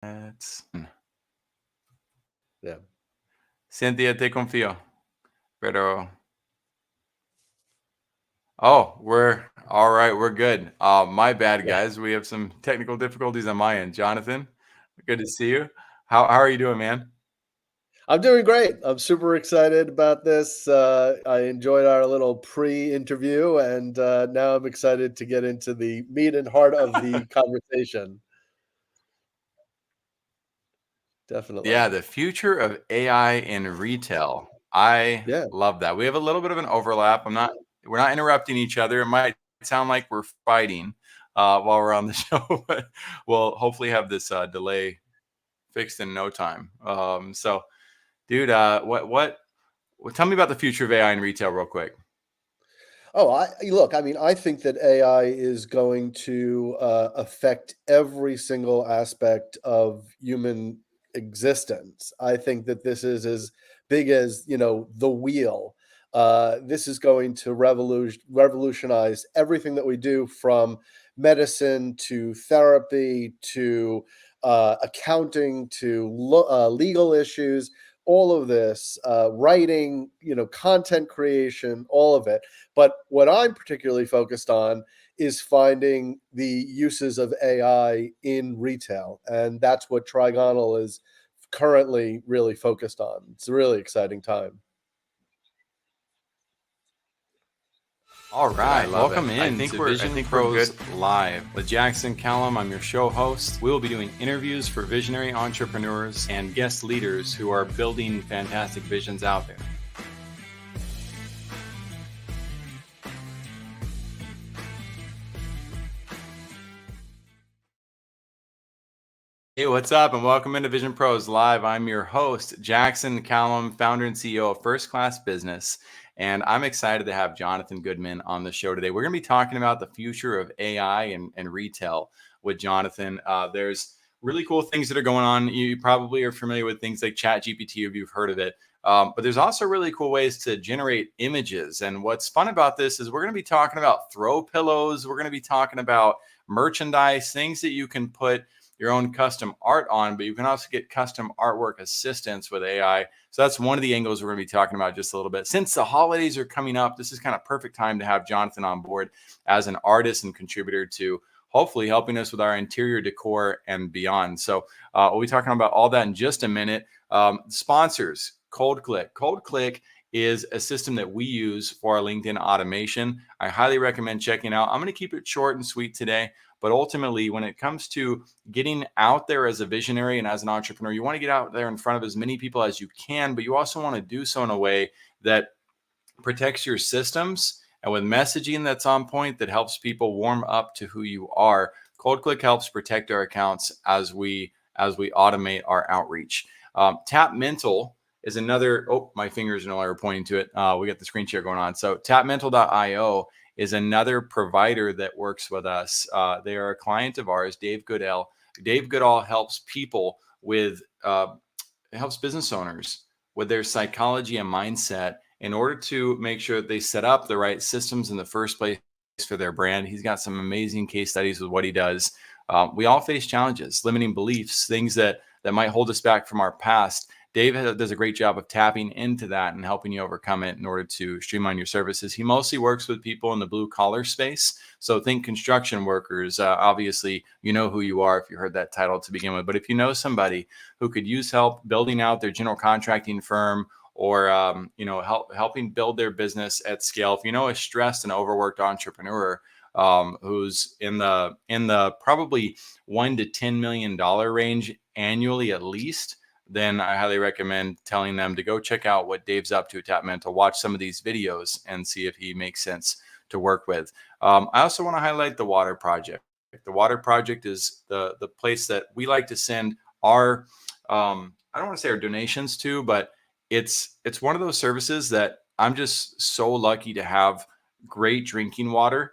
Yeah. Cynthia, te confío. Pero. Oh, we're all right. We're good. My bad, Yeah. guys. We have some technical difficulties on my end. Jonathan, good to see you. How are you doing, man? I'm doing great. I'm super excited about this. I enjoyed our little pre-interview, and now I'm excited to get into the meat and heart of the conversation. Definitely. Yeah, the future of AI in retail. I Yeah. love that. We have a little bit of an overlap. We're not interrupting each other. It might sound like we're fighting while we're on the show, but we'll hopefully have this delay fixed in no time. Dude, tell me about the future of AI in retail real quick. Oh, look. I mean, I think that AI is going to affect every single aspect of human existence. I think that this is as big as the wheel. This is going to revolutionize everything that we do, from medicine to therapy to accounting to legal issues. All of this, writing, content creation, all of it. But what I'm particularly focused on is finding the uses of AI in retail. And that's what Trigonal is currently really focused on. It's a really exciting time. All I right, love it. welcome I in think to we're Vision good. Pros Live with Jackson Calame. I'm your show host. We will be doing interviews for visionary entrepreneurs and guest leaders who are building fantastic visions out there. Hey, what's up? And welcome into Vision Pros Live. I'm your host, Jackson Calame, founder and CEO of First Class Business. And I'm excited to have Jonathan Goodman on the show today. We're going to be talking about the future of AI and retail with Jonathan. There's really cool things that are going on. You probably are familiar with things like ChatGPT, if you've heard of it. But there's also really cool ways to generate images. And what's fun about this is we're going to be talking about throw pillows. We're going to be talking about merchandise, things that you can put your own custom art on, but you can also get custom artwork assistance with AI. So that's one of the angles we're going to be talking about just a little bit. Since the holidays are coming up, this is kind of perfect time to have Jonathan on board as an artist and contributor to hopefully helping us with our interior decor and beyond. So we'll be talking about all that in just a minute. Sponsors, Cold Click. Cold Click is a system that we use for our LinkedIn automation. I highly recommend checking out. I'm going to keep it short and sweet today. But ultimately, when it comes to getting out there as a visionary and as an entrepreneur, you want to get out there in front of as many people as you can, but you also want to do so in a way that protects your systems and with messaging that's on point that helps people warm up to who you are. Cold Click helps protect our accounts as we automate our outreach. Tap Mental is another. Oh, my fingers are no longer pointing to it. We got the screen share going on. So tapmental.io is another provider that works with us. They are a client of ours, Dave Goodell. Dave Goodall helps people with, helps business owners with their psychology and mindset in order to make sure that they set up the right systems in the first place for their brand. He's got some amazing case studies with what he does. We all face challenges, limiting beliefs, things that might hold us back from our past. Dave does a great job of tapping into that and helping you overcome it in order to streamline your services. He mostly works with people in the blue collar space. So think construction workers. Obviously, you know who you are if you heard that title to begin with. But if you know somebody who could use help building out their general contracting firm or helping build their business at scale, if you know a stressed and overworked entrepreneur who's in the probably $1 to $10 million range annually at least, then I highly recommend telling them to go check out what Dave's up to at Tap Mental, watch some of these videos and see if he makes sense to work with. I also want to highlight the Water Project. The Water Project is the place that we like to send our, I don't want to say our donations to, but it's one of those services that I'm just so lucky to have great drinking water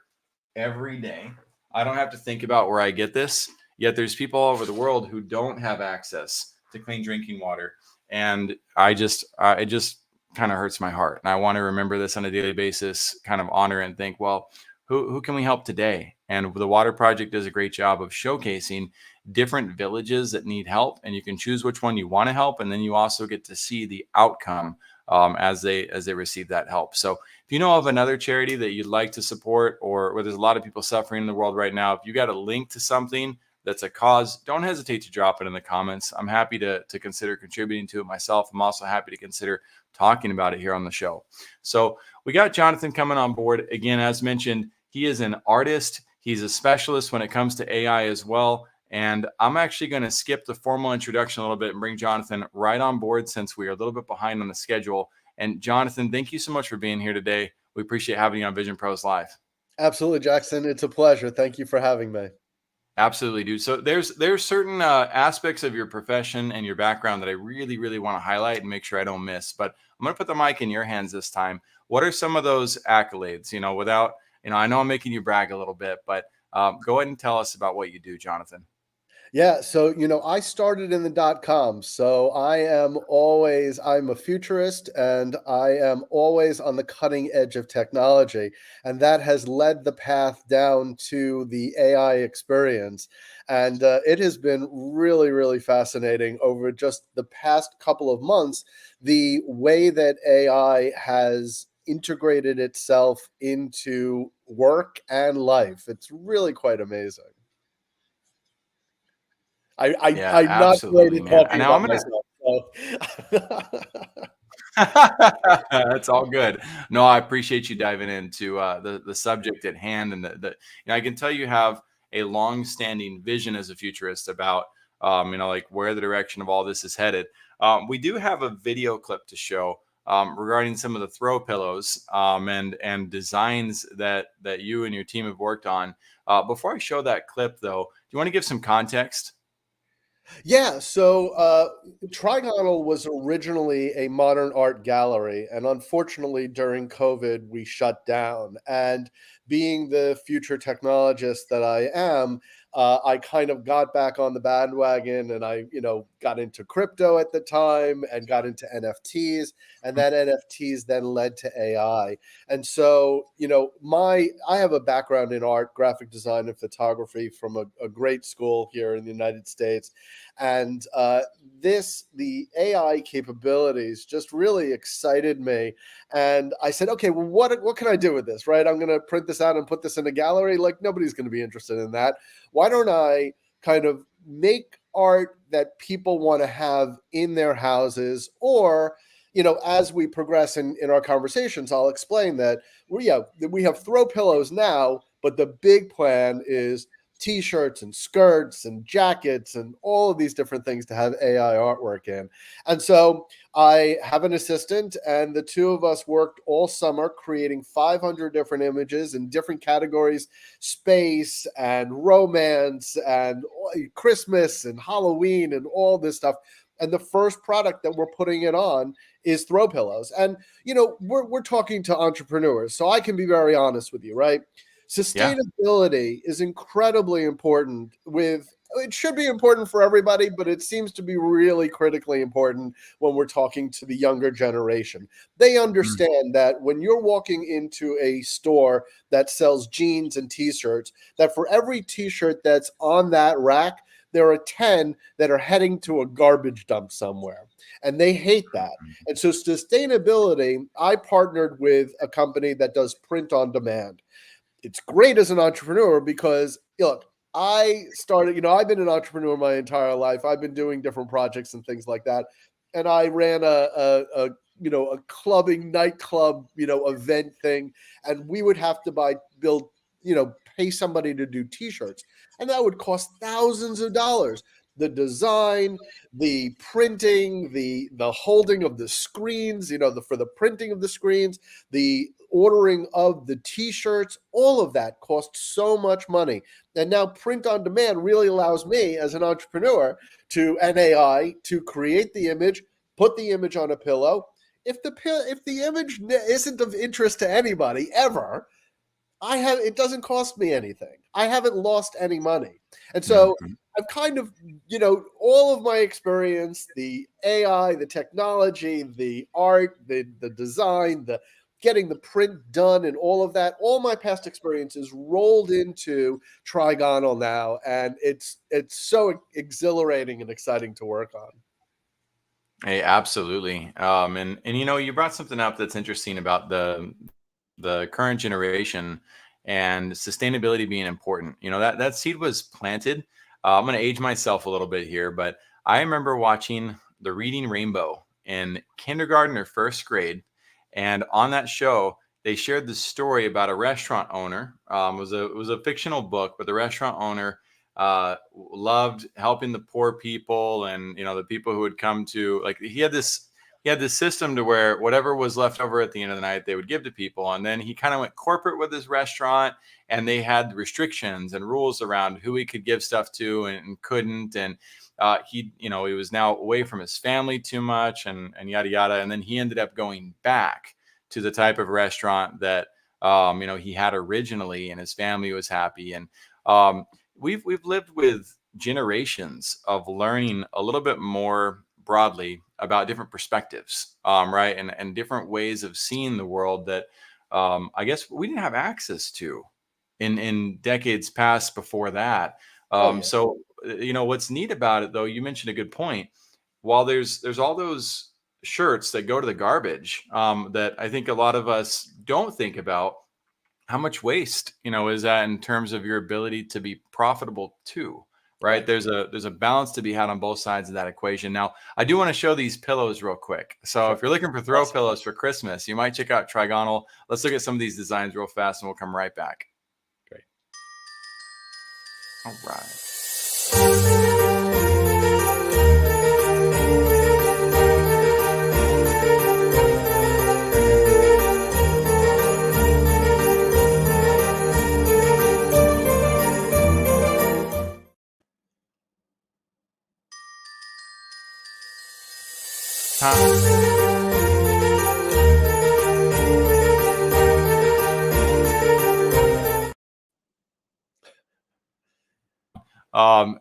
every day. I don't have to think about where I get this, yet there's people all over the world who don't have access to clean drinking water. And it just kind of hurts my heart. And I want to remember this on a daily basis, kind of honor and think, well, who can we help today? And the Water Project does a great job of showcasing different villages that need help, and you can choose which one you want to help, and then you also get to see the outcome as they receive that help. So if you know of another charity that you'd like to support, or where there's a lot of people suffering in the world right now, if you got a link to something that's a cause, don't hesitate to drop it in the comments. I'm happy to consider contributing to it myself. I'm also happy to consider talking about it here on the show. So we got Jonathan coming on board again. As mentioned, he is an artist. He's a specialist when it comes to AI as well. And I'm actually going to skip the formal introduction a little bit and bring Jonathan right on board, since we are a little bit behind on the schedule. And Jonathan, thank you so much for being here today. We appreciate having you on Vision Pros Live. Absolutely, Jackson. It's a pleasure. Thank you for having me. Absolutely, dude. So there's certain aspects of your profession and your background that I really, really want to highlight and make sure I don't miss. But I'm going to put the mic in your hands this time. What are some of those accolades? Without, I know I'm making you brag a little bit, but go ahead and tell us about what you do, Jonathan. Yeah, so I started in the .com, so I'm a futurist, and I am always on the cutting edge of technology, and that has led the path down to the AI experience. And it has been really, really fascinating over just the past couple of months, the way that AI has integrated itself into work and life. It's really quite amazing. Yeah, I'm not great absolutely, at man. And talking now about I'm gonna myself, so That's all good. No, I appreciate you diving into the subject at hand, and I can tell you have a long-standing vision as a futurist about like where the direction of all this is headed. We do have a video clip to show regarding some of the throw pillows and designs that you and your team have worked on. Before I show that clip, though, do you want to give some context? yeah, so Trigonal was originally a modern art gallery, and unfortunately, during COVID, we shut down. And being the future technologist that I am, I kind of got back on the bandwagon, and I, got into crypto at the time and got into NFTs, and that NFTs then led to AI. And so, I have a background in art, graphic design, and photography from a great school here in the United States. And the AI capabilities just really excited me. And I said, okay, well, what can I do with this, right? I'm going to print this out and put this in a gallery. Like, nobody's going to be interested in that. Why don't I kind of make art that people want to have in their houses? Or, as we progress in our conversations, I'll explain that we have throw pillows now, but the big plan is t-shirts and skirts and jackets and all of these different things to have AI artwork in. And so I have an assistant, and the two of us worked all summer creating 500 different images in different categories: space and romance and Christmas and Halloween and all this stuff. And the first product that we're putting it on is throw pillows. And we're talking to entrepreneurs, so I can be very honest with you, right? Yeah. Sustainability is incredibly important. It should be important for everybody, but it seems to be really critically important when we're talking to the younger generation. They Mm. understand that when you're walking into a store that sells jeans and t-shirts, that for every t-shirt that's on that rack, there are 10 that are heading to a garbage dump somewhere. And they hate that. And so sustainability, I partnered with a company that does print on demand. It's great as an entrepreneur because, look, I've been an entrepreneur my entire life. I've been doing different projects and things like that. And I ran a clubbing nightclub, event thing. And we would have to pay somebody to do t-shirts. And that would cost thousands of dollars. The design, the printing, the holding of the screens, for the printing of the screens, the ordering of the t-shirts, all of that costs so much money. And now print on demand really allows me as an entrepreneur and AI to create the image, put the image on a pillow. If the image isn't of interest to anybody ever, it doesn't cost me anything. I haven't lost any money. And so Mhm. I've kind of, all of my experience, the AI, the technology, the art, the design, getting the print done and all of that, all my past experiences rolled into Trigonal now, and it's so exhilarating and exciting to work on. Hey, absolutely. And you brought something up that's interesting about the current generation and sustainability being important. That seed was planted. I'm going to age myself a little bit here, but I remember watching The Reading Rainbow in kindergarten or first grade, and on that show, they shared the story about a restaurant owner. It was a fictional book, but the restaurant owner loved helping the poor people, and the people who would come to, like, he had this system to where whatever was left over at the end of the night, they would give to people. And then he kind of went corporate with his restaurant, and they had restrictions and rules around who he could give stuff to and couldn't. And he was now away from his family too much, and yada yada. And then he ended up going back to the type of restaurant that he had originally, and his family was happy. And we've lived with generations of learning a little bit more broadly about different perspectives, right, and different ways of seeing the world that I guess we didn't have access to in decades past before that. Oh yeah. So what's neat about it, though, you mentioned a good point. While there's all those shirts that go to the garbage, that I think a lot of us don't think about, how much waste is that in terms of your ability to be profitable too, right? Right. There's a balance to be had on both sides of that equation. Now, I do want to show these pillows real quick. So Sure. if you're looking for throw Awesome. pillows for Christmas, you might check out Trigonal. Let's look at some of these designs real fast, and we'll come right back. Great. All right.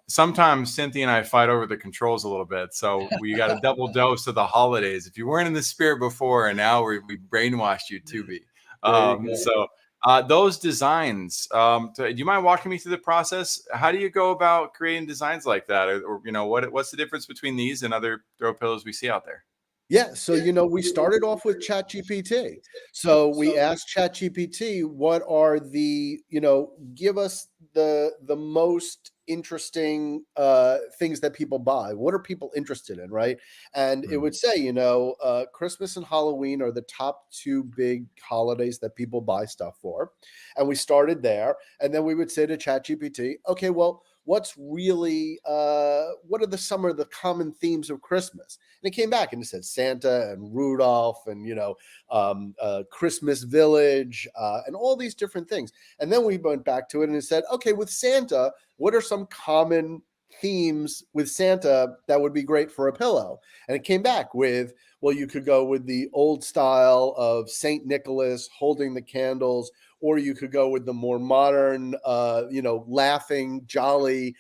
Sometimes Cynthia and I fight over the controls a little bit, so we got a double dose of the holidays. If you weren't in the spirit before, and now we brainwashed you to be. There you go. So those designs. Do you mind walking me through the process? How do you go about creating designs like that, or what's the difference between these and other throw pillows we see out there? Yeah, so we started off with ChatGPT. So we asked ChatGPT, what are give us the most interesting things that people buy. What are people interested in, right? And it would say, Christmas and Halloween are the top two big holidays that people buy stuff for. And we started there, and then we would say to ChatGPT, okay, well, what are some of the common themes of Christmas? And it came back and it said Santa and Rudolph and Christmas Village and all these different things. And then we went back to it and it said, okay, with Santa, what are some common themes with Santa that would be great for a pillow? And it came back with, well, you could go with the old style of Saint Nicholas holding the candles, or you could go with the more modern, laughing, jolly,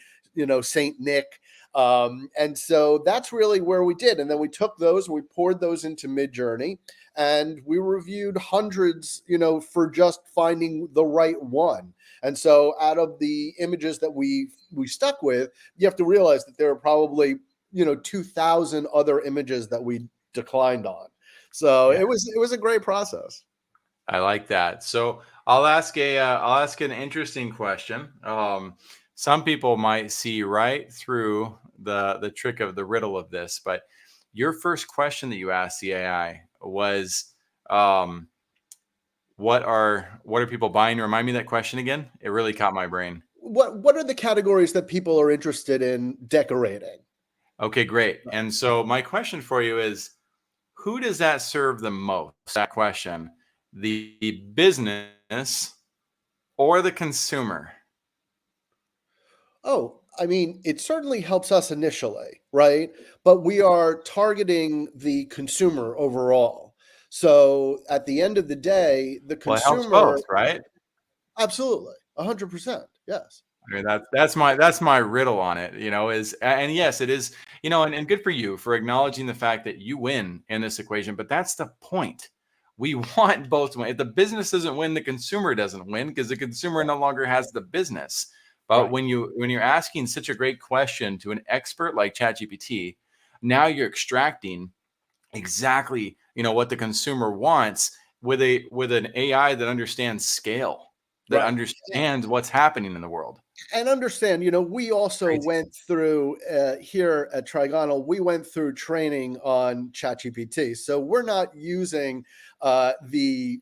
Saint Nick. And so that's really where we did. And then we took those, we poured those into Midjourney, and we reviewed hundreds, for just finding the right one. And so out of the images that we stuck with, you have to realize that there are probably, 2,000 other images that we declined on. So Yeah. it was a great process. I like that. So I'll ask an interesting question. Some people might see right through the trick of the riddle of this, but your first question that you asked the AI was, what are people buying? Remind me that question again. It really caught my brain. What are the categories that people are interested in decorating? Okay, great. And so my question for you is, who does that serve the most? That question, the business or the consumer? Oh, I mean, it certainly helps us initially, right? But we are targeting the consumer overall. So at the end of the day, the Well, it helps consumer, both, right? absolutely, 100%. Yes. I mean, that's my riddle on it, and yes, it is, and good for you for acknowledging the fact that you win in this equation, but that's the point. we want both to win. If the business doesn't win, the consumer doesn't win because the consumer no longer has the business. But Right. when you're asking such a great question to an expert like ChatGPT, now you're extracting exactly what the consumer wants with an AI that understands scale, that Right. understands what's happening in the world. And understand, we also Crazy. went through here at Trigonal, we went through training on ChatGPT. So we're not using the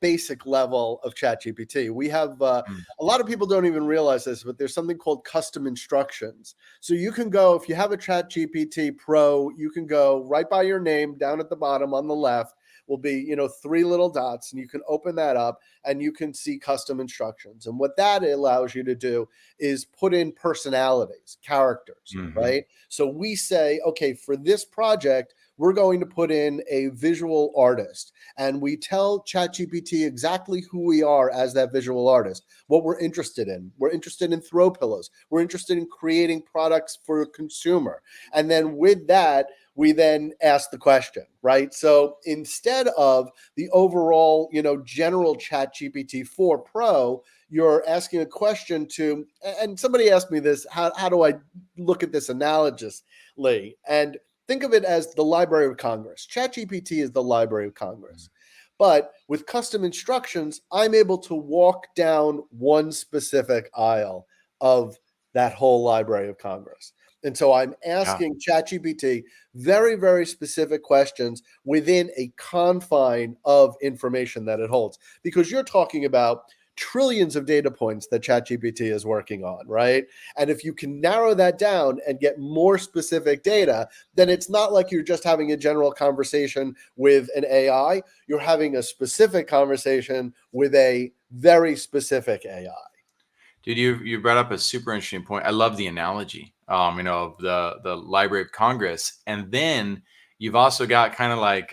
basic level of ChatGPT. We have Mm. a lot of people don't even realize this, but there's something called custom instructions. So you can go, if you have a ChatGPT Pro, you can go right by your name down at the bottom on the left will be three little dots, and you can open that up and you can see custom instructions. And what that allows you to do is put in personalities, characters, Mhm. right? So we say, okay, for this project, we're going to put in a visual artist, and we tell ChatGPT exactly who we are as that visual artist, what we're interested in. We're interested in throw pillows. We're interested in creating products for a consumer. And then with that, we then ask the question, right? So instead of the overall, general ChatGPT 4 Pro, you're asking a question to, and somebody asked me this, how do I look at this analogously? And think of it as the Library of Congress. ChatGPT is the Library of Congress. But with custom instructions, I'm able to walk down one specific aisle of that whole Library of Congress. And so I'm Yeah. asking ChatGPT very, very specific questions within a confine of information that it holds. Because you're talking about trillions of data points that ChatGPT is working on, right? And if you can narrow that down and get more specific data, then it's not like you're just having a general conversation with an AI. You're having a specific conversation with a very specific AI. Dude, you brought up a super interesting point. I love the analogy, of the Library of Congress, and then you've also got kind of like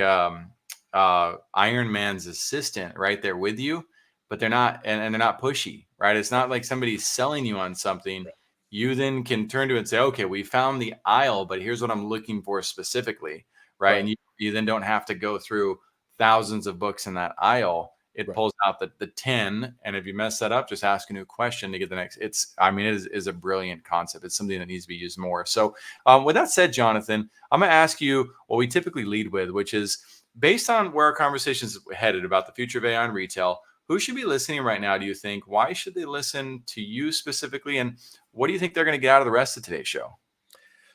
Iron Man's assistant right there with you, but they're not, and they're not pushy, right? It's not like somebody's selling you on something. You then can turn to it and say, okay, we found the aisle, but here's what I'm looking for specifically, right? And Right, you then don't have to go through thousands of books in that aisle. It right. pulls out the 10, and if you mess that up, just ask a new question to get the next. It is a brilliant concept. It's something that needs to be used more. So with that said, Jonathan, I'm going to ask you what we typically lead with, which is based on where our conversation is headed about the future of AI in retail. Who should be listening right now, do you think? Why should they listen to you specifically, and what do you think they're going to get out of the rest of today's show?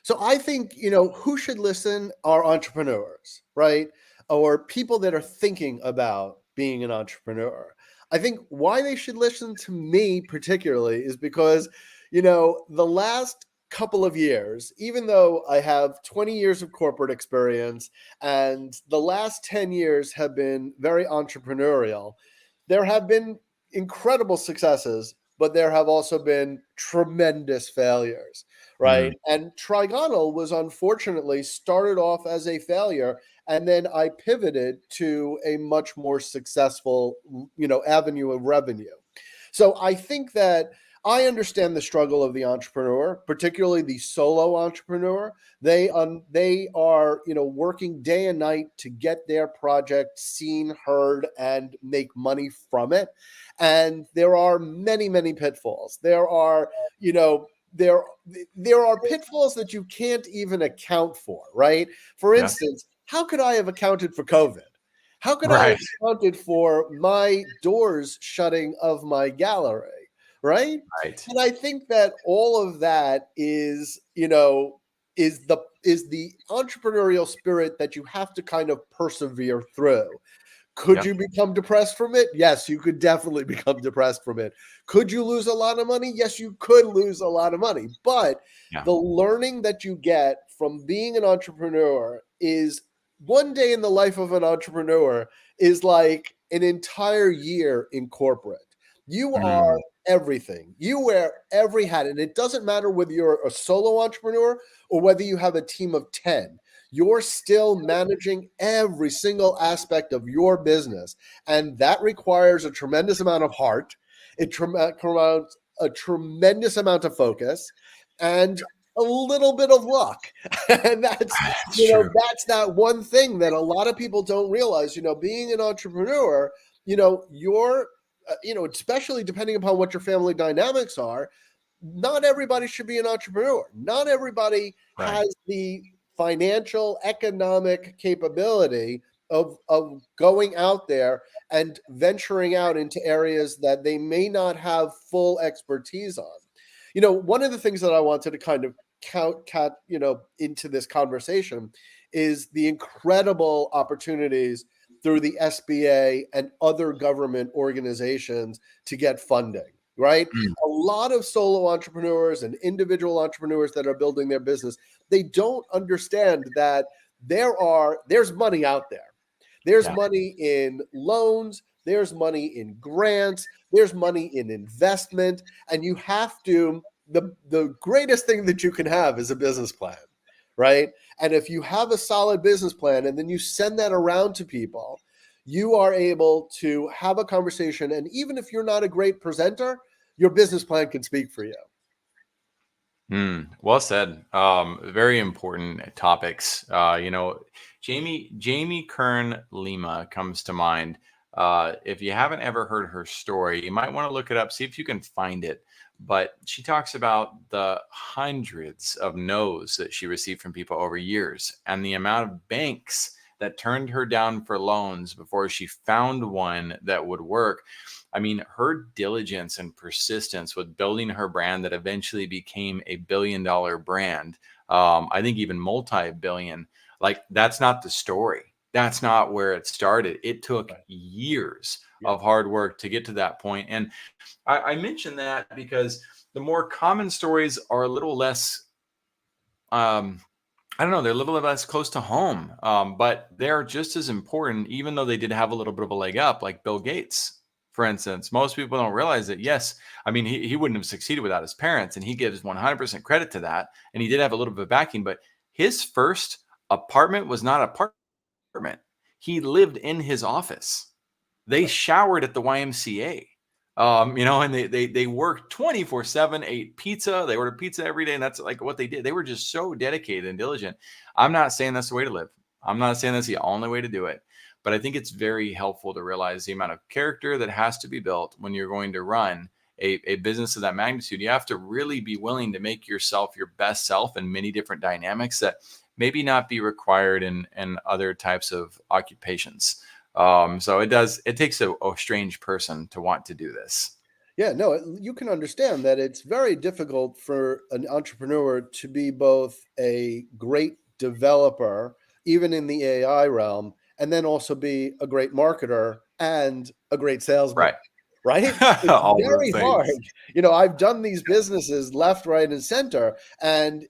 So I think, who should listen are entrepreneurs, right? Or people that are thinking about being an entrepreneur. I think why they should listen to me particularly is because, the last couple of years, even though I have 20 years of corporate experience and the last 10 years have been very entrepreneurial, there have been incredible successes, but there have also been tremendous failures, Mm, right? And Trigonal was unfortunately started off as a failure, and then I pivoted to a much more successful, avenue of revenue. So I think that I understand the struggle of the entrepreneur, particularly the solo entrepreneur. They are working day and night to get their project seen, heard, and make money from it. And there are many, many pitfalls. You know there there are pitfalls that you can't even account for, right? For yeah. instance, how could I have accounted for COVID? How could I have Right. accounted for my doors shutting of my gallery, right? Right. And I think that all of that is the entrepreneurial spirit that you have to kind of persevere through. Could Yep. you become depressed from it? Yes, you could definitely become depressed from it. Could you lose a lot of money? Yes, you could lose a lot of money. But Yeah. the learning that you get from being an entrepreneur is one day in the life of an entrepreneur is like an entire year in corporate. You are Mm, everything. You wear every hat. And it doesn't matter whether you're a solo entrepreneur or whether you have a team of 10, you're still managing every single aspect of your business. And that requires a tremendous amount of heart. It requires a tremendous amount of focus and a little bit of luck. And that's, That's true. that's that one thing that a lot of people don't realize, being an entrepreneur, you're, especially depending upon what your family dynamics are, not everybody should be an entrepreneur. Not everybody Right. has the financial, economic capability of going out there and venturing out into areas that they may not have full expertise on. One of the things that I wanted to kind of count, into this conversation is the incredible opportunities through the SBA and other government organizations to get funding, right? Mm, A lot of solo entrepreneurs and individual entrepreneurs that are building their business, they don't understand that there's money out there. There's yeah. money in loans, there's money in grants, there's money in investment, and you have to the greatest thing that you can have is a business plan, right? And if you have a solid business plan and then you send that around to people, you are able to have a conversation, and even if you're not a great presenter, your business plan can speak for you. Well said. Very important topics. Jamie Kern Lima comes to mind. If you haven't ever heard her story, you might want to look it up, see if you can find it. But she talks about the hundreds of no's that she received from people over years and the amount of banks that turned her down for loans before she found one that would work. I mean, her diligence and persistence with building her brand that eventually became a billion-dollar brand, I think even multi-billion, like that's not the story. That's not where it started. It took Right. years Yeah. of hard work to get to that point. And I mention that because the more common stories are a little less, um, I don't know, they're a little less close to home, but they're just as important, even though they did have a little bit of a leg up, like Bill Gates, for instance. Most people don't realize that, yes, I mean, he wouldn't have succeeded without his parents, and he gives 100% credit to that. And he did have a little bit of backing, but his first apartment was not an apartment. He lived in his office. They showered at the YMCA. And they worked 24/7, ate pizza. They ordered pizza every day, and that's like what they did. They were just so dedicated and diligent. I'm not saying that's the way to live. I'm not saying that's the only way to do it, but I think it's very helpful to realize the amount of character that has to be built when you're going to run a business of that magnitude. You have to really be willing to make yourself your best self in many different dynamics that maybe not be required in other types of occupations. So it takes a strange person to want to do this. Yeah, no, you can understand that it's very difficult for an entrepreneur to be both a great developer, even in the AI realm, and then also be a great marketer and a great salesman, Right. right? It's All those very hard. things. I've done these businesses left, right, and center, and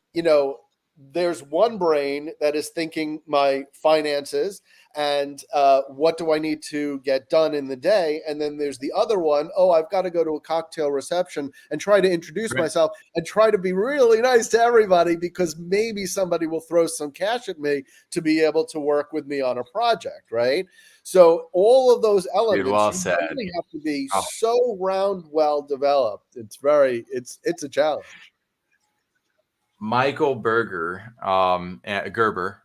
there's one brain that is thinking my finances and what do I need to get done in the day? And then there's the other one, oh, I've got to go to a cocktail reception and try to introduce Right. myself and try to be really nice to everybody because maybe somebody will throw some cash at me to be able to work with me on a project, right? So all of those Dude, elements, well you said. really have to be Oh, so round well developed. It's a challenge. Michael Gerber,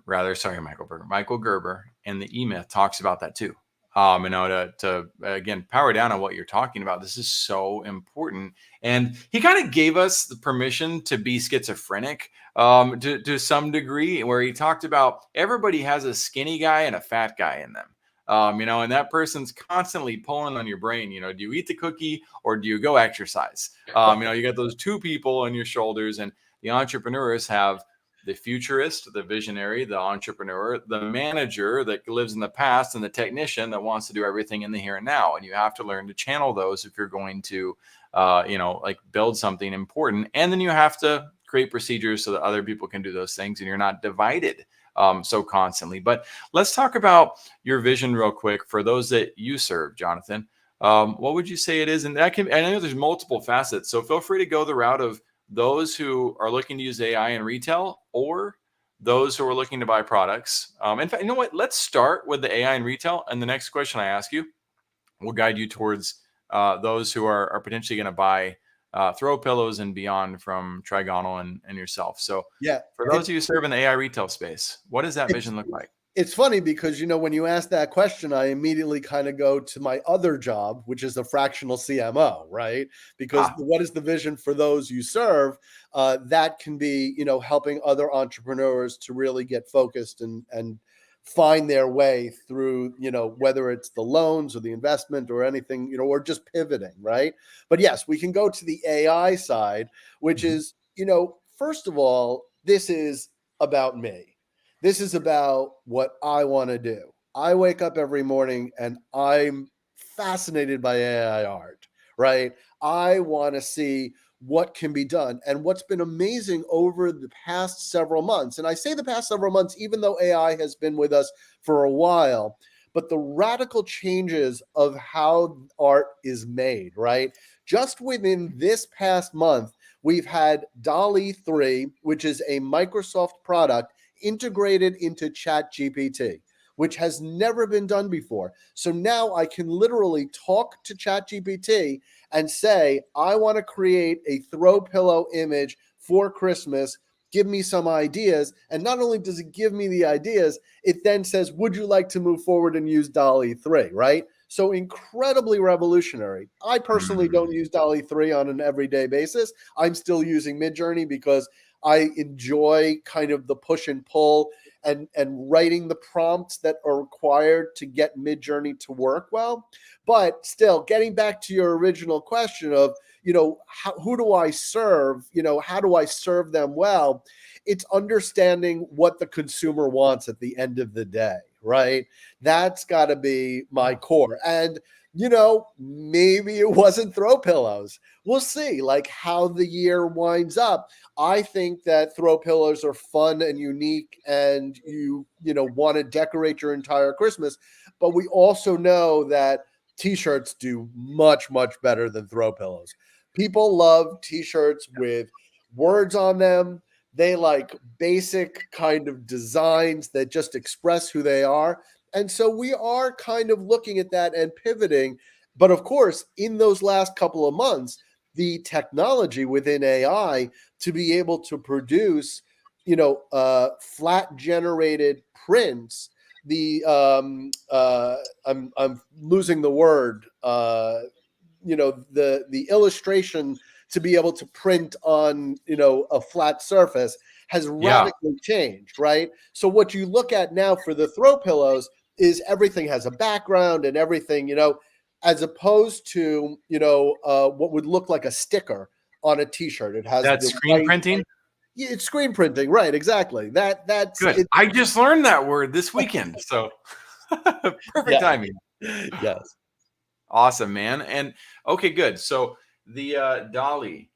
rather, sorry, Michael Gerber, and the E-Myth talks about that too. To again power down on what you're talking about. This is so important, and he kind of gave us the permission to be schizophrenic, to some degree, where he talked about everybody has a skinny guy and a fat guy in them. And that person's constantly pulling on your brain. Do you eat the cookie or do you go exercise? You got those two people on your shoulders, and the entrepreneurs have the futurist, the visionary, the entrepreneur, the manager that lives in the past, and the technician that wants to do everything in the here and now. And you have to learn to channel those if you're going to, like build something important. And then you have to create procedures so that other people can do those things and you're not divided so constantly. But let's talk about your vision real quick for those that you serve, Jonathan. What would you say it is? And I know there's multiple facets. So feel free to go the route of those who are looking to use AI in retail or those who are looking to buy products. In fact, you know what? Let's start with the AI in retail. And the next question I ask you will guide you towards those who are potentially going to buy throw pillows and beyond from Trigonal and yourself. So Yeah. for those of you who serve in the AI retail space, what does that vision look like? It's funny because, when you ask that question, I immediately kind of go to my other job, which is a fractional CMO, right? Because what is the vision for those you serve? That can be, helping other entrepreneurs to really get focused and find their way through, whether it's the loans or the investment or anything, or just pivoting, right? But yes, we can go to the AI side, which is, first of all, this is about me. This is about what I want to do. I wake up every morning and I'm fascinated by AI art, right? I want to see what can be done. And what's been amazing over the past several months, and I say the past several months, even though AI has been with us for a while, but the radical changes of how art is made, right? Just within this past month, we've had DALL-E 3, which is a Microsoft product integrated into ChatGPT, which has never been done before. So now I can literally talk to ChatGPT and say, I want to create a throw pillow image for Christmas. Give me some ideas. And not only does it give me the ideas, it then says, would you like to move forward and use DALL-E 3, right? So incredibly revolutionary. I personally don't use DALL-E 3 on an everyday basis. I'm still using Midjourney because I enjoy kind of the push and pull and writing the prompts that are required to get Midjourney to work well. But still, getting back to your original question of, who do I serve? How do I serve them well? It's understanding what the consumer wants at the end of the day, right? That's got to be my core. And maybe it wasn't throw pillows. We'll see, like how the year winds up. I think that throw pillows are fun and unique, and you want to decorate your entire Christmas. But we also know that T-shirts do much, much better than throw pillows. People love T-shirts with words on them. They like basic kind of designs that just express who they are. And so we are kind of looking at that and pivoting. But of course, in those last couple of months, the technology within AI to be able to produce, flat generated prints. I'm losing the word. The illustration to be able to print on a flat surface has Yeah, radically changed, right? So what you look at now for the throw pillows is everything has a background and everything, as opposed to what would look like a sticker on a T-shirt. It has that's the screen white. printing. Yeah, it's screen printing, right? Exactly. That's Good. it. I just learned that word this weekend. So perfect Yeah. timing. Yes. Awesome, man. And okay, good. So the Dolly,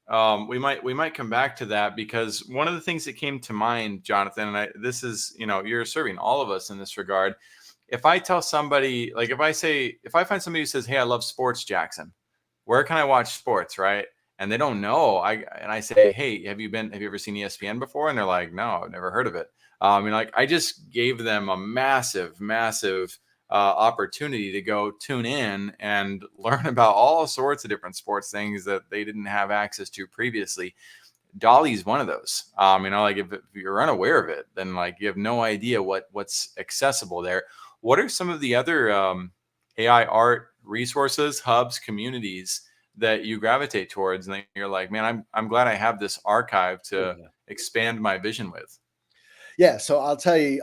we might come back to that because one of the things that came to mind, Jonathan, and this is, you're serving all of us in this regard. If I tell somebody, like if I find somebody who says, "Hey, I love sports, Jackson, where can I watch sports?" Right? And they don't know. I say, "Hey, have you ever seen ESPN before?" And they're like, "No, I've never heard of it." Like I just gave them a massive, massive opportunity to go tune in and learn about all sorts of different sports things that they didn't have access to previously. Dolly's one of those. Like if you're unaware of it, then like you have no idea what's accessible there. What are some of the other AI art resources, hubs, communities that you gravitate towards, and then you're like, man, I'm glad I have this archive to expand my vision with. Yeah. So I'll tell you,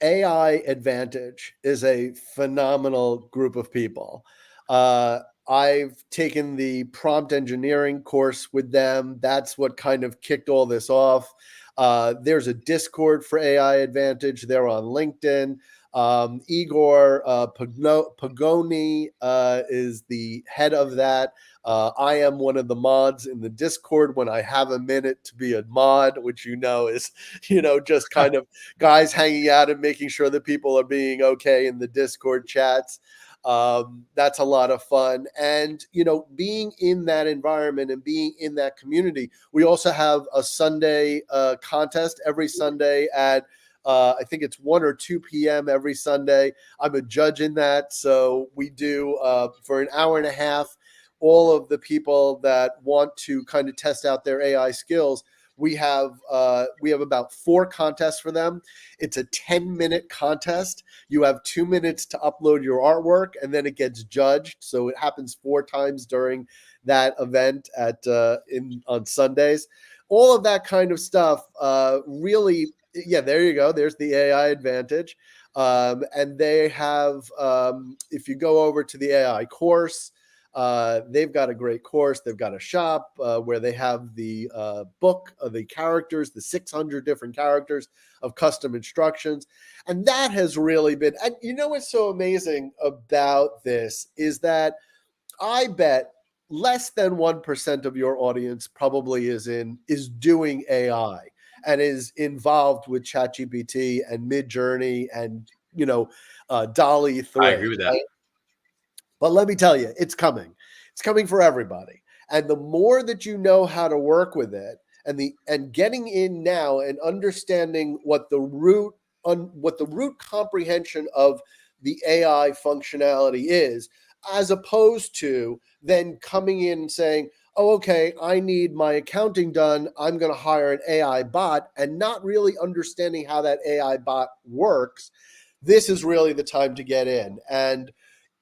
AI Advantage is a phenomenal group of people. I've taken the prompt engineering course with them. That's what kind of kicked all this off. There's a Discord for AI Advantage. They're on LinkedIn. Igor Pagoni is the head of that. I am one of the mods in the Discord when I have a minute to be a mod, which is, just kind of guys hanging out and making sure that people are being okay in the Discord chats. That's a lot of fun. And, being in that environment and being in that community, we also have a Sunday contest every Sunday at I think it's 1 or 2 p.m. every Sunday. I'm a judge in that. So we do for an hour and a half. all of the people that want to kind of test out their AI skills, we have about 4 contests for them. It's a 10-minute contest. You have 2 minutes to upload your artwork, and then it gets judged. So it happens 4 times during that event on Sundays. All of that kind of stuff really, yeah, there you go. There's the AI advantage. And they have, if you go over to the AI course, they've got a great course. They've got a shop where they have the book of the characters, the 600 different characters of custom instructions. And that has really been, and you know what's so amazing about this is that I bet less than 1% of your audience probably is doing AI and is involved with ChatGPT and Midjourney and Dolly I 3. agree with that. But let me tell you, it's coming. It's coming for everybody. And the more that you know how to work with it, and getting in now and understanding what the root comprehension of the AI functionality is, as opposed to then coming in and saying, oh, okay, I need my accounting done. I'm going to hire an AI bot, and not really understanding how that AI bot works. This is really the time to get in. And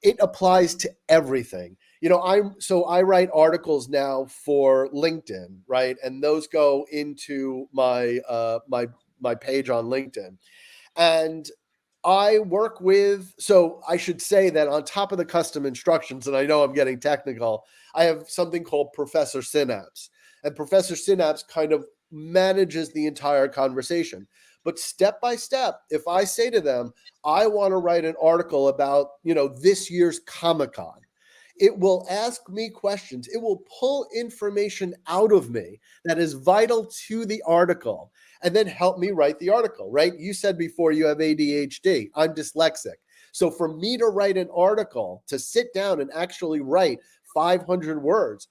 it applies to everything. I write articles now for LinkedIn, right? And those go into my page on LinkedIn. And I work with, so I should say that on top of the custom instructions, and I know I'm getting technical, I have something called Professor Synapse. And Professor Synapse kind of manages the entire conversation. But step by step, if I say to them, I want to write an article about, this year's Comic-Con, it will ask me questions. It will pull information out of me that is vital to the article and then help me write the article, right? You said before you have ADHD. I'm dyslexic. So for me to write an article, to sit down and actually write 500 words,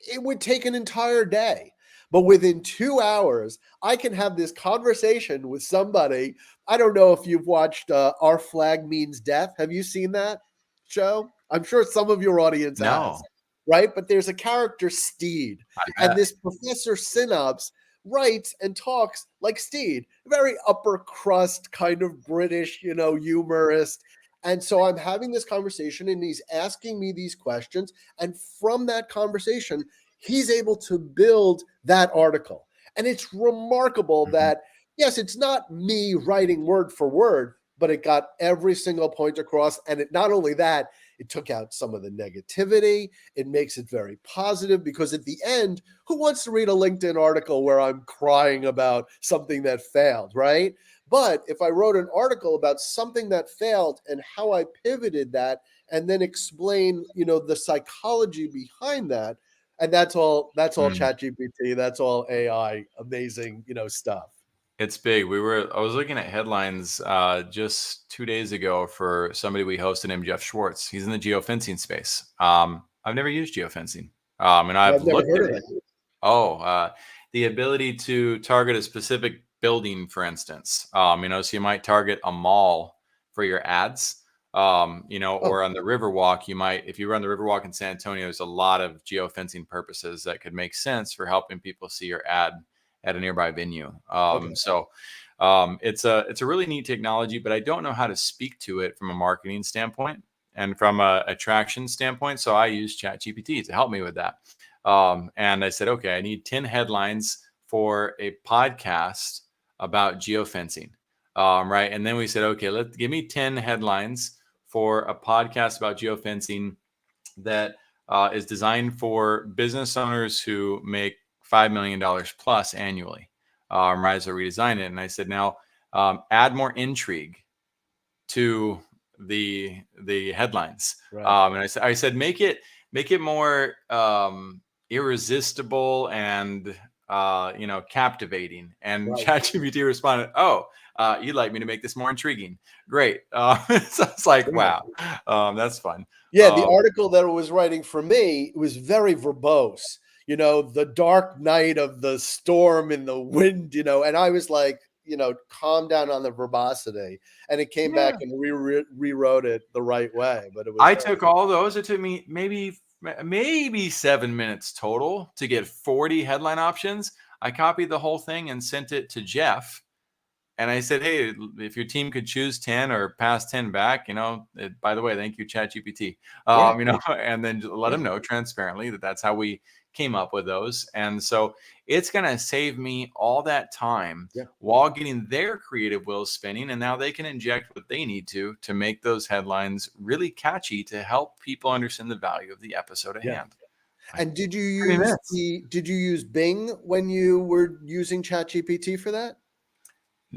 it would take an entire day. But within 2 hours, I can have this conversation with somebody. I don't know if you've watched Our Flag Means Death. Have you seen that show? I'm sure some of your audience No, has, right? But there's a character, Steed, I and bet. this Professor Synapse writes and talks like Steed, very upper crust kind of British, humorist. And so I'm having this conversation and he's asking me these questions. And from that conversation, he's able to build that article. And it's remarkable Mhm. that, yes, it's not me writing word for word, but it got every single point across. And it not only that, it took out some of the negativity. It makes it very positive because at the end, who wants to read a LinkedIn article where I'm crying about something that failed, right? But if I wrote an article about something that failed and how I pivoted that and then explain, the psychology behind that, and that's all Mm. ChatGPT, that's all AI, amazing, stuff. It's big. I was looking at headlines just 2 days ago for somebody we hosted named Jeff Schwartz. He's in the geofencing space. I've never used geofencing, and I've I've never looked heard at of it. that. Oh, the ability to target a specific building, for instance. So you might target a mall for your ads. Oh, Or on the Riverwalk, if you run the Riverwalk in San Antonio, there's a lot of geofencing purposes that could make sense for helping people see your ad at a nearby venue. okay. It's a really neat technology, but I don't know how to speak to it from a marketing standpoint and from a attraction standpoint. So I use ChatGPT to help me with that. And I said, okay, I need 10 headlines for a podcast about geofencing. Right. And then we said, okay, give me 10 headlines for a podcast about geofencing that is designed for business owners who make $5 million plus annually. Right. So redesign it. And I said, now add more intrigue to the headlines. Right. And I said, make it more irresistible and captivating. And Right. ChatGPT responded, "Oh, you'd like me to make this more intriguing? Great." So it's like, Right. wow, that's fun. Yeah, the Um, article that it was writing for me was very verbose. The dark night of the storm and the wind, and I was like, calm down on the verbosity. And it came back yeah, and rewrote it the right way. But it was I very, took all those. It took me maybe maybe 7 minutes total to get 40 headline options. I copied the whole thing and sent it to Jeff. And I said, hey, if your team could choose 10 or pass 10 back, by the way, thank you, ChatGPT, Yeah. and then let them know transparently that that's how we came up with those. And so it's going to save me all that time Yeah. while getting their creative wheels spinning. And now they can inject what they need to make those headlines really catchy to help people understand the value of the episode at Yeah. hand. And did you 30 use minutes. did you use Bing when you were using ChatGPT for that?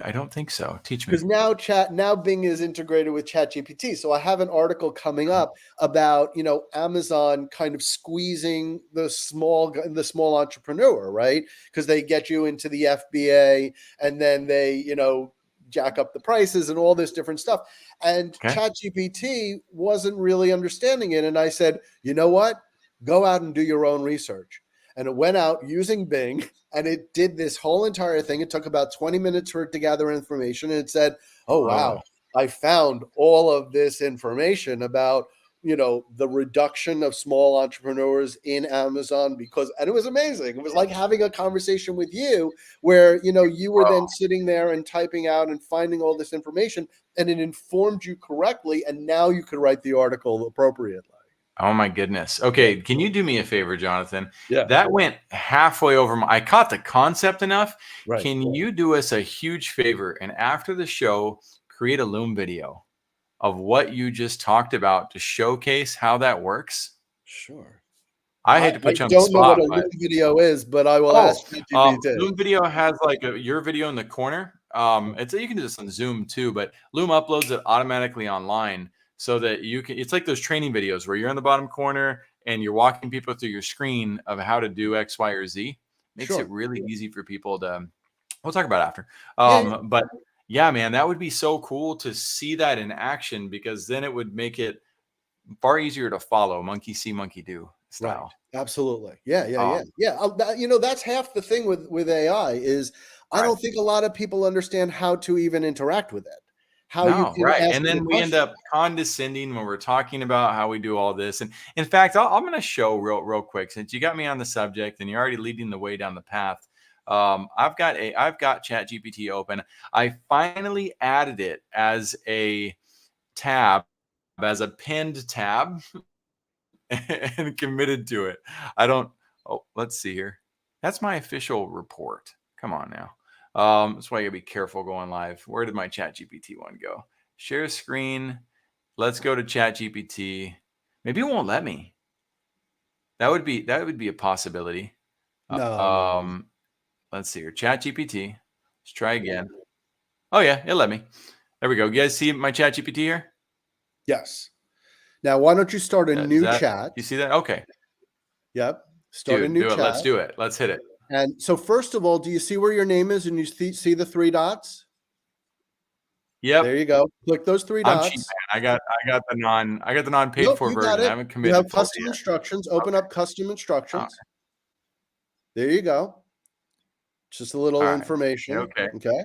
I don't think so. Teach me. Because now Bing is integrated with ChatGPT. So I have an article coming up about, Amazon kind of squeezing the small entrepreneur, right? Because they get you into the FBA and then they, jack up the prices and all this different stuff. And Okay. ChatGPT wasn't really understanding it. And I said, you know what? Go out and do your own research. And it went out using Bing and it did this whole entire thing. It took about 20 minutes for it to gather information. And it said, oh, wow, I found all of this information about, the reduction of small entrepreneurs in Amazon and it was amazing. It was like having a conversation with you where, you were then sitting there and typing out and finding all this information and it informed you correctly. And now you could write the article appropriately. Oh my goodness. Okay. Can you do me a favor, Jonathan? Yeah. That went halfway over. I caught the concept enough. Right. Can you do us a huge favor and after the show, create a Loom video of what you just talked about to showcase how that works? Sure. I hate to put you on the don't know spot, what a Loom video is, but I will ask ChatGPT. Loom video has like your video in the corner. You can do this on Zoom too, but Loom uploads it automatically online so that it's like those training videos where you're in the bottom corner and you're walking people through your screen of how to do X, Y, or Z. Makes it really easy for people to, we'll talk about it after. But yeah, man, that would be so cool to see that in action because then it would make it far easier to follow monkey see, monkey do style. Right. Absolutely. Yeah. That's half the thing with AI is I don't think a lot of people understand how to even interact with it. How you can ask and then the we end question. up condescending when we're talking about how we do all this. And in fact, I'm going to show real quick since you got me on the subject and you're already leading the way down the path. I've got ChatGPT open. I finally added it as a tab, as a pinned tab, and committed to it. Let's see here. That's my official report. Come on now. That's why you gotta be careful going live. Where did my ChatGPT one go? Share screen. Let's go to ChatGPT. Maybe it won't let me. That would be a possibility. No. Let's see here. ChatGPT. Let's try again. Oh yeah, it let me. There we go. You guys see my ChatGPT here? Yes. Now, why don't you start a new chat? You see that? Okay. Yep. Start a new chat. Let's do it. Let's hit it. And so first of all, do you see where your name is and you see the three dots? Yep. There you go. Click those three dots. I'm cheap, man. I got the non-paid for version. I haven't committed. You have custom instructions. Open up custom instructions. There you go. Just a little information. Okay.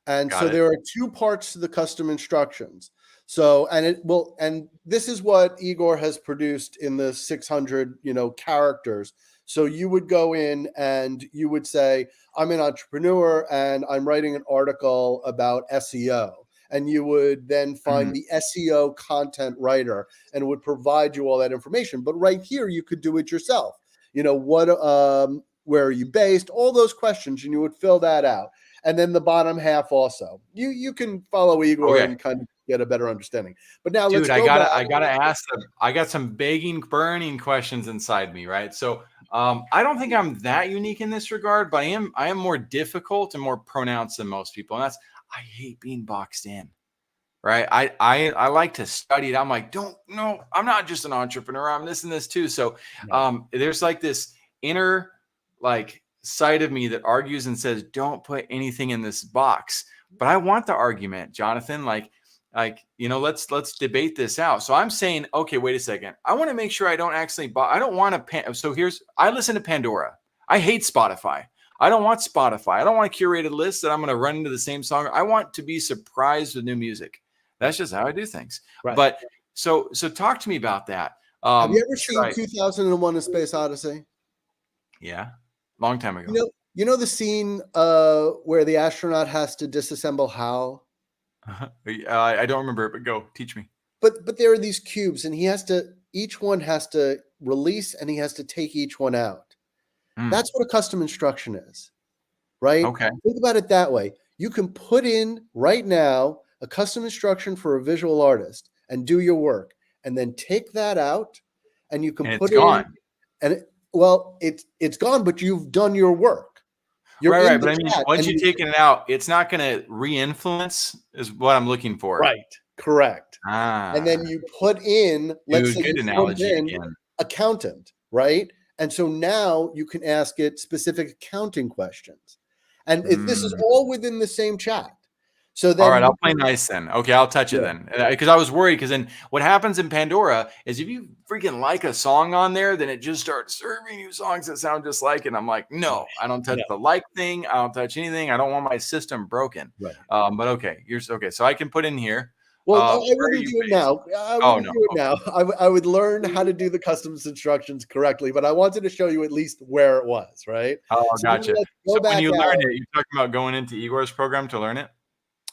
And so there are two parts to the custom instructions. So, and this is what Igor has produced in the 600, characters. So you would go in and you would say, I'm an entrepreneur and I'm writing an article about SEO. And you would then find the SEO content writer and it would provide you all that information. But right here, you could do it yourself. Where are you based? All those questions, and you would fill that out. And then the bottom half also. You can follow Igor and kind of get a better understanding. But now let's go back. I gotta ask them. I got some begging, burning questions inside me, right? So I don't think I'm that unique in this regard, but I am more difficult and more pronounced than most people. And I hate being boxed in. Right. I like to study it. I'm like, I'm not just an entrepreneur. I'm this and this too. So there's like this inner side of me that argues and says, don't put anything in this box. But I want the argument, Jonathan, let's debate this out. So I'm saying, okay, wait a second. I want to make sure I don't actually I don't want to I listen to Pandora. I hate Spotify. I don't want Spotify. I don't want a curated list that I'm going to run into the same song. I want to be surprised with new music. That's just how I do things. Right. But so talk to me about that. Have you ever should seen I? 2001: A Space Odyssey? Yeah, long time ago. The scene where the astronaut has to disassemble HAL? I don't remember it, but go teach me. But there are these cubes, and each one has to release, and he has to take each one out. That's what a custom instruction is, right? Okay. Think about it that way. You can put in right now a custom instruction for a visual artist and do your work, and then take that out, and you can And put it's in, gone. and it's gone, but you've done your work. You're Right, in right. the But I mean, chat, once and you've taken it out, it's not going to re-influence is what I'm looking for. right, correct. And then Ah, you put in, let's dude, say good you put analogy in again. accountant, right? And so now you can ask it specific accounting questions. And this is all within the same chat. So All then right, you I'll play nice then. Okay, I'll touch it yeah, then. Because I was worried. Because then what happens in Pandora is if you freaking like a song on there, then it just starts serving you songs that sound just like it. And I'm like, no, I don't touch no, the like thing. I don't touch anything. I don't want my system broken. right. But okay, okay. So I can put in here. Well, I Where are wouldn't you do it based? now. I Oh wouldn't no. do it now. I would learn how to do the customs instructions correctly, but I wanted to show you at least where it was, right? Oh, So now gotcha. let's So go when back you learn out. it, you're talking about going into Igor's program to learn it?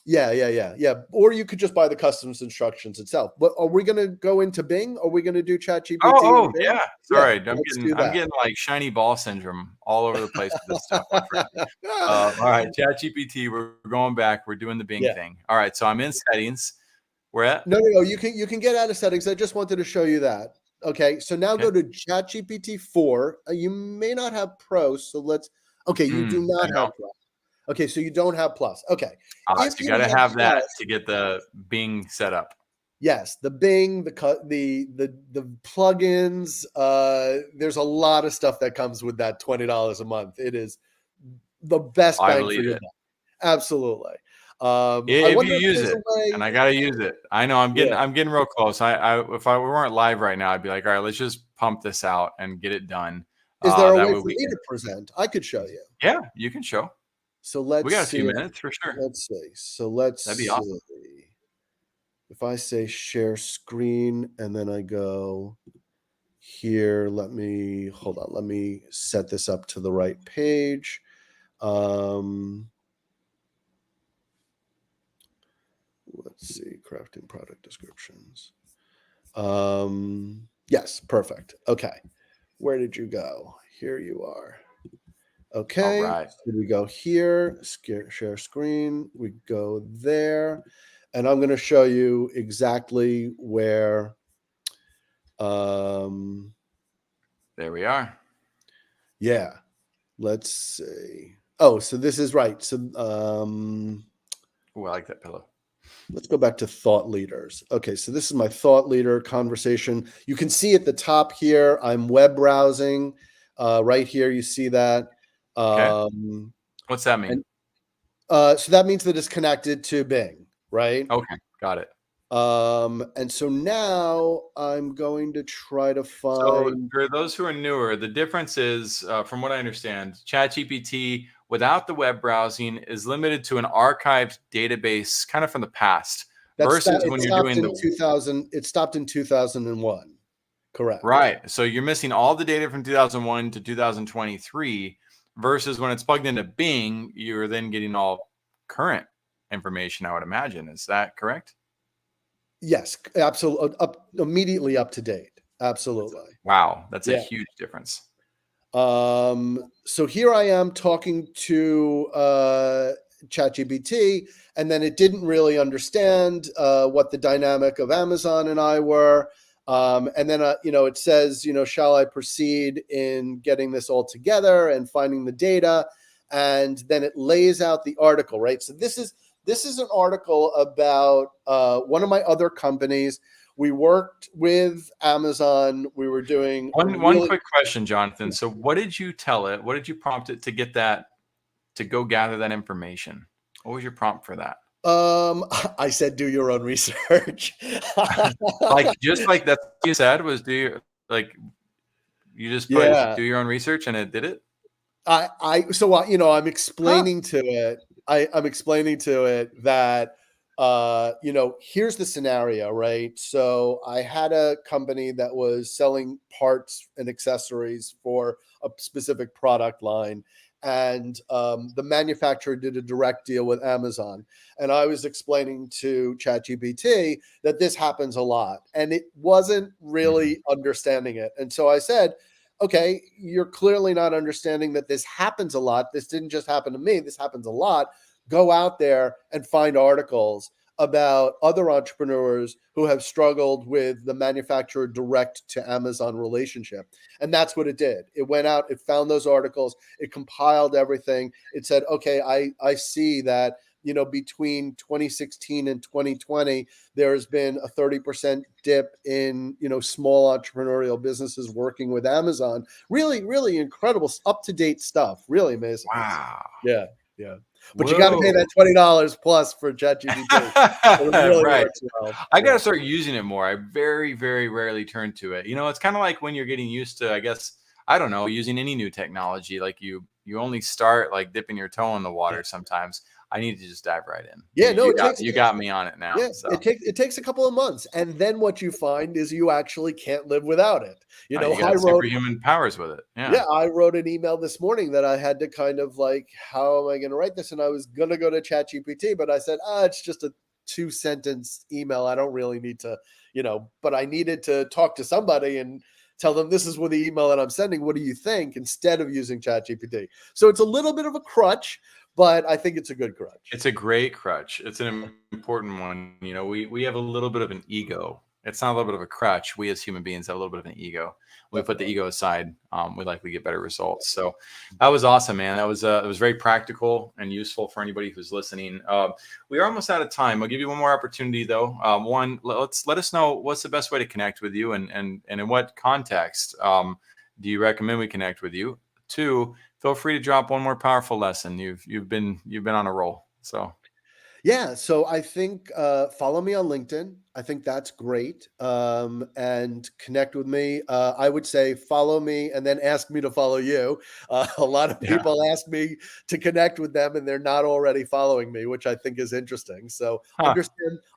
Yeah. Or you could just buy the customs instructions itself. But are we going to go into Bing? Are we going to do ChatGPT in Bing? Yeah. Yeah, Sorry, let's do I'm that. getting like shiny ball syndrome all over the place with this stuff, my friend. All right, ChatGPT, we're going back. We're doing the Bing Yeah. thing. All right, so I'm in settings. We're at No. You can get out of settings. I just wanted to show you that. Okay. So now okay. go to ChatGPT 4. You may not have Pro, so let's. Okay, you do I not have don't. Pro. Okay, so you don't have Plus. Okay. So If you you got to have have that Plus, to get the Bing set up. yes, the Bing, the plugins. There's a lot of stuff that comes with that $20 a month. It is the best I bang for believe your it. buck. Absolutely. I If you wonder if use there's it, a way. and I gotta use it. I know Yeah. I'm getting real close. If I weren't live right now, I'd be like, all right, let's just pump this out and get it done. Is there a That way way for we me can. to present? I could show you. Yeah, you can show. So We let's got a few see. minutes for sure. Let's see. So let's That'd be see. awesome. If I say share screen and then I go here, hold on. Let me set this up to the right page. Let's see, crafting product descriptions. Yes, perfect. Okay. Where did you go? Here you are. All Okay. right. So we go here, share screen. We go there. And I'm going to show you exactly where. There we are. Yeah. Let's see. Oh, so this is right. So Oh, I like that pillow. let's go back to thought leaders. Okay, so this is my thought leader conversation. You can see at the top here, I'm web browsing. Right here, you see that. Okay. What's that mean? And so that means that it's connected to Bing, right? Okay, got it. And so now I'm going to try to So find. for those who are newer, the difference is, from what I understand, ChatGPT without the web browsing is limited to an archived database, kind of from the past, versus It when you're stopped doing in the 2000. It stopped in 2001. Correct. right. So you're missing all the data from 2001 to 2023, versus when it's plugged into Bing, you're then getting all current information. I would imagine. Is that correct? Yes, absolutely. Immediately up to date. Absolutely. Wow, that's a Yeah. huge difference. So here I am talking to ChatGPT, and then it didn't really understand what the dynamic of Amazon and I were. And then, it says, shall I proceed in getting this all together and finding the data? And then it lays out the article, right? So this is an article about one of my other companies. We worked with Amazon. We were doing One quick question, Jonathan. So what did you tell it? What did you prompt it to get that, to go gather that information? What was your prompt for that? I said, do your own research. Just like that you said was you just put Yeah. do your own research and it did it? I'm explaining to it. I'm explaining to it that here's the scenario, right? So I had a company that was selling parts and accessories for a specific product line. And the manufacturer did a direct deal with Amazon. And I was explaining to ChatGPT that this happens a lot. And it wasn't Mhm. really understanding it. And so I said, okay, you're clearly not understanding that this happens a lot. This didn't just happen to me, this happens a lot. Go out there and find articles about other entrepreneurs who have struggled with the manufacturer direct to Amazon relationship. And that's what it did. It went out, it found those articles, it compiled everything. It said, okay, I see that, between 2016 and 2020, there's been a 30% dip in, small entrepreneurial businesses working with Amazon. Really, really incredible, up-to-date stuff. Really amazing. Wow. Yeah, yeah. But you got to pay Whoa. that $20 plus for ChatGPT. It really Right. works well. I got Yeah. to start using it more. I very, very rarely turn to it. It's kind of like when you're getting used to, I guess, I don't know, using any new technology. Like you only start like dipping your toe in the water sometimes. I need to just dive right in. Yeah, no, You got me on it now. yeah, So it takes a couple of months, and then what you find is you actually can't live without it. you I got wrote superhuman powers with it. Yeah. Yeah, I wrote an email this morning that I had to kind of like, how am I going to write this? And I was going to go to ChatGPT, but I said, it's just a 2 sentence email. I don't really need to, but I needed to talk to somebody and tell them this is what the email that I'm sending. What do you think? Instead of using ChatGPT. So it's a little bit of a crutch, but I think it's a good crutch. It's a great crutch. It's an important one. We have a little bit of an ego. It's not a little bit of a crutch. We as human beings have a little bit of an ego. When we put the Definitely. ego aside, we likely get better results. So that was awesome, man. That was it was very practical and useful for anybody who's listening. We are almost out of time. I'll give you one more opportunity though. One, let us know what's the best way to connect with you, and in what context do you recommend we connect with you? Two, feel free to drop one more powerful lesson. You've been on a roll. So Yeah, so I think follow me on LinkedIn. I think that's great. And connect with me. I would say follow me and then ask me to follow you. A lot of yeah. people ask me to connect with them and they're not already following me, which I think is interesting. So Huh.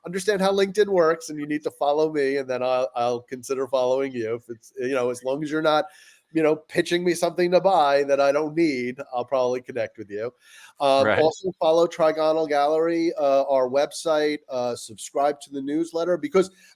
understand how LinkedIn works, and you need to follow me, and then I'll consider following you. If it's as long as you're not pitching me something to buy that I don't need, I'll probably connect with you. Right. Also follow Trigonal Gallery, our website, subscribe to the newsletter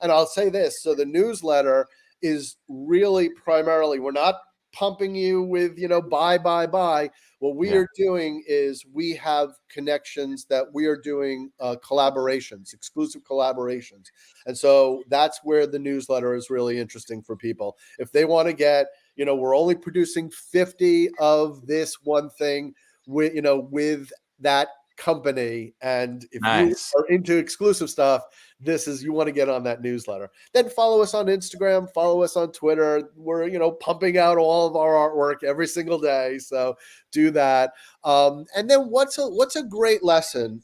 and I'll say this, so the newsletter is really primarily, we're not pumping you with, buy, buy, buy. What we Yeah. are doing is we have connections that we are doing collaborations, exclusive collaborations. And so that's where the newsletter is really interesting for people. If they want to get, we're only producing 50 of this one thing with that company, and if you Nice. are into exclusive stuff, you want to get on that newsletter. Then follow us on Instagram, follow us on Twitter. We're pumping out all of our artwork every single day, so do that. And then what's a great lesson?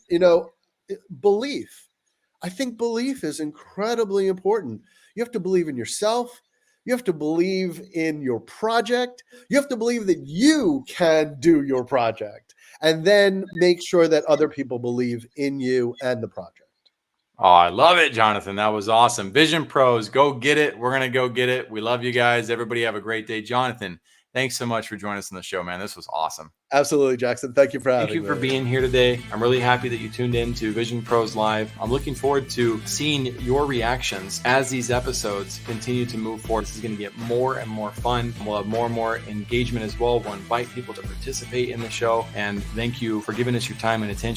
Belief. I think belief is incredibly important. You have to believe in yourself. You have to believe in your project. You have to believe that you can do your project, and then make sure that other people believe in you and the project. Oh, I love it, Jonathan. That was awesome. Vision Pros, go get it. We're gonna go get it. We love you guys. Everybody have a great day. Jonathan, thanks so much for joining us on the show, man. This was awesome. Absolutely, Jackson. Thank you for Thank having you for me. being here today. I'm really happy that you tuned in to Vision Pros Live. I'm looking forward to seeing your reactions as these episodes continue to move forward. This is going to get more and more fun. We'll have more and more engagement as well. We'll invite people to participate in the show. And thank you for giving us your time and attention.